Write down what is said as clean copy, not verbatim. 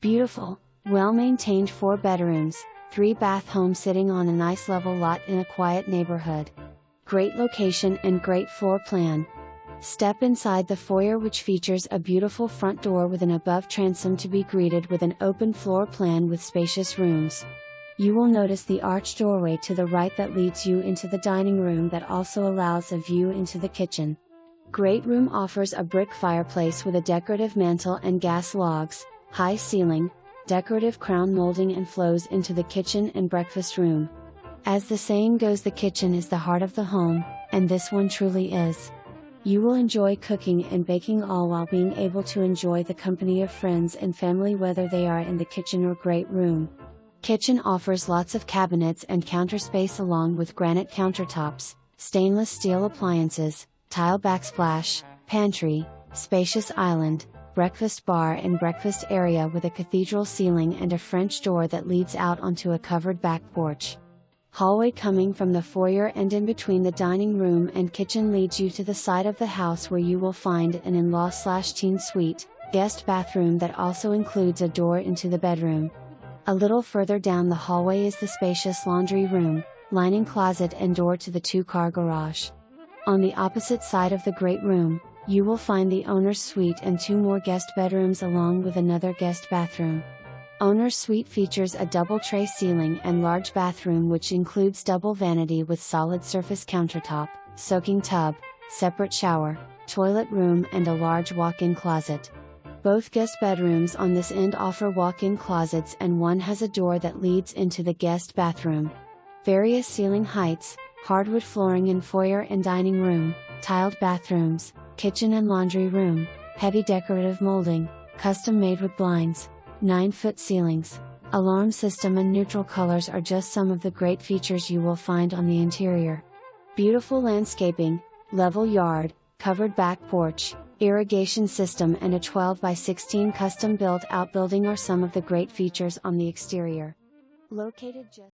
Beautiful, well-maintained 4 bedrooms, 3-bath home sitting on a nice level lot in a quiet neighborhood. Great location and great floor plan. Step inside the foyer, which features a beautiful front door with an above transom to be greeted with an open floor plan with spacious rooms. You will notice the arched doorway to the right that leads you into the dining room that also allows a view into the kitchen. Great room offers a brick fireplace with a decorative mantle and gas logs, high ceiling, decorative crown molding, and flows into the kitchen and breakfast room. As the saying goes, the kitchen is the heart of the home, and this one truly is. You will enjoy cooking and baking, all while being able to enjoy the company of friends and family, whether they are in the kitchen or great room. Kitchen offers lots of cabinets and counter space along with granite countertops, stainless steel appliances, tile backsplash, pantry, spacious island, breakfast bar and breakfast area with a cathedral ceiling and a French door that leads out onto a covered back porch. Hallway coming from the foyer and in between the dining room and kitchen leads you to the side of the house where you will find an in-law/teen suite, guest bathroom that also includes a door into the bedroom. A little further down the hallway is the spacious laundry room, linen closet and door to the 2-car garage. On the opposite side of the great room, you will find the owner's suite and 2 more guest bedrooms along with another guest bathroom. Owner's suite features a double tray ceiling and large bathroom, which includes double vanity with solid surface countertop, soaking tub, separate shower, toilet room and a large walk-in closet. Both guest bedrooms on this end offer walk-in closets and one has a door that leads into the guest bathroom. Various ceiling heights, hardwood flooring in foyer and dining room, tiled bathrooms, kitchen and laundry room, heavy decorative molding, custom made with blinds, 9-foot ceilings, alarm system and neutral colors are just some of the great features you will find on the interior. Beautiful landscaping, level yard, covered back porch, irrigation system and a 12x16 custom built outbuilding are some of the great features on the exterior. Located just